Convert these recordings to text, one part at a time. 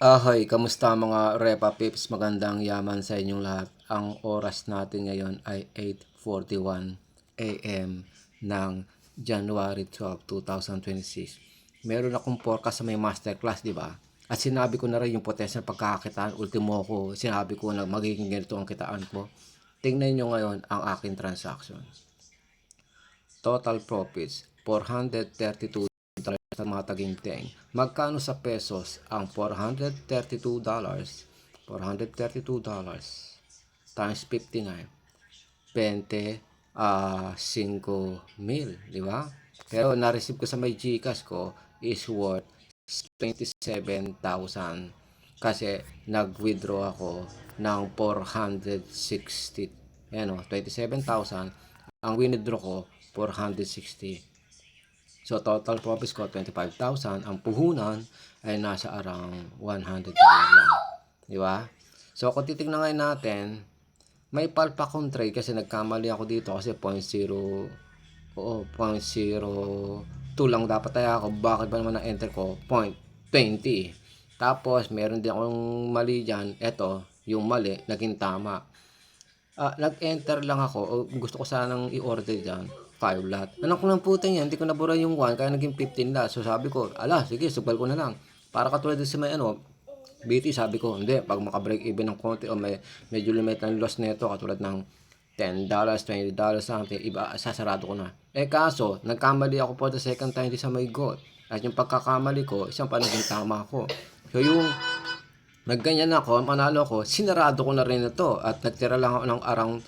Ahoy, kamusta mga Repa Pips? Magandang yaman sa inyong lahat. Ang oras natin ngayon ay 8:41 AM ng January 12, 2026. Meron akong forecast sa may masterclass, di ba? At sinabi ko na rin yung potential pagkakakitaan. Ultimo ko, sinabi ko na magiging ganito ang kitaan ko. Tingnan nyo ngayon ang aking transaction. Total profits, 432 sa mga taginting. Magkano sa pesos ang $432? $432 times 59. 5 mil, di ba? Pero na-receive ko sa may GCash ko is worth 27,000 kasi nag-withdraw ako ng 460. Ayan o, 27,000. Ang withdraw ko, 460. So, total profits ko, 25,000. Ang puhunan ay nasa around $100 lang. Di ba? So, kung titignan ngayon natin, may palpa akong trade kasi nagkamali ako dito kasi 0.0, oo, 0.02 lang dapat tayo ako. Bakit ba naman na-enter ko? 0.20. Tapos, meron din akong mali dyan. Ito, yung mali, naging tama. Nag-enter lang ako. O, gusto ko sanang i-order dyan. 5 lot. Anak ko ng puta yan, hindi ko nabura yung 1, kaya naging 15 lot. So sabi ko, sige, sugal ko na lang. Para katulad din sa may BT, sabi ko, hindi, pag maka-break even ng konti o medyo limit ng loss nito, katulad ng $10, $20 something, iba, sasarado ko na. Kaso, nagkamali ako for the second time di sa may goal. At yung pagkakamali ko, isang panaging tama ko. So yung nagganyan ako, panalo ko, sinarado ko na rin ito at nagtira lang ako ng around,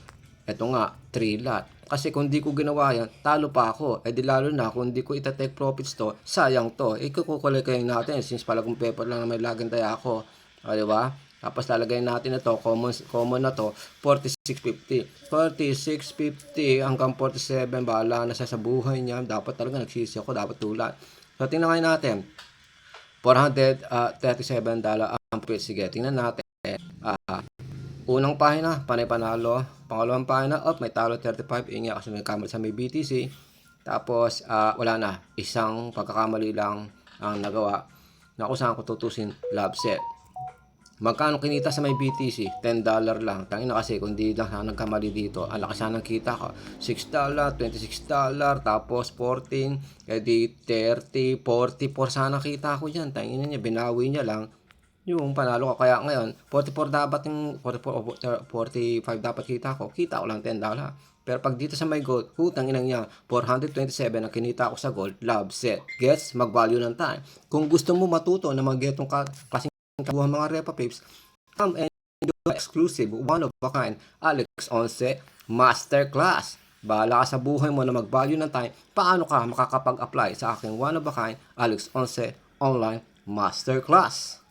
eto nga, 3 lot. Kasi kung di ko ginawa yan, talo pa ako. Di lalo na kung di ko ita-take profits to, sayang to. Kukukulay natin since palagong paper lang na may lagantay ako. Diba? Tapos lalagay natin ito, common na to, 46.50. 46.50 hanggang 47, bahala na sa buhay niya. Dapat talaga nagsisi ako, dapat tulat. So tingnan ngayon natin. $437 ang profit. Sige, tingnan natin. Unang pahina, panay panalo. Pangalawang pahina, may talo 35. Ingi kasi may kamali sa may BTC. Tapos, wala na. Isang pagkakamali lang ang nagawa na kung saan ko tutusin love set. Magkano kinita sa may BTC? $10 lang. Tangina kasi kung di lang sana nagkamali dito. Ang laki sana ng kita ko. $6, $26, tapos 14, edi 30, 44 sana kita ko dyan. Tangina niya, binawi niya lang yung panalo ko. Kaya ngayon, 44 dapat yung 44, 45 dapat kita ko lang $10. Pero pag dito sa may gold, hutang inang niya, 427 ang kinita ko sa gold, love set. Gets, mag-value ng time. Kung gusto mo matuto na mag-getong kasing kabuhan mga Repa Pips, come and do exclusive, one of a kind, Alex 11 Masterclass. Bahala ka sa buhay mo na mag-value ng time. Paano ka makakapag-apply sa aking one of a kind, Alex 11 Online Masterclass?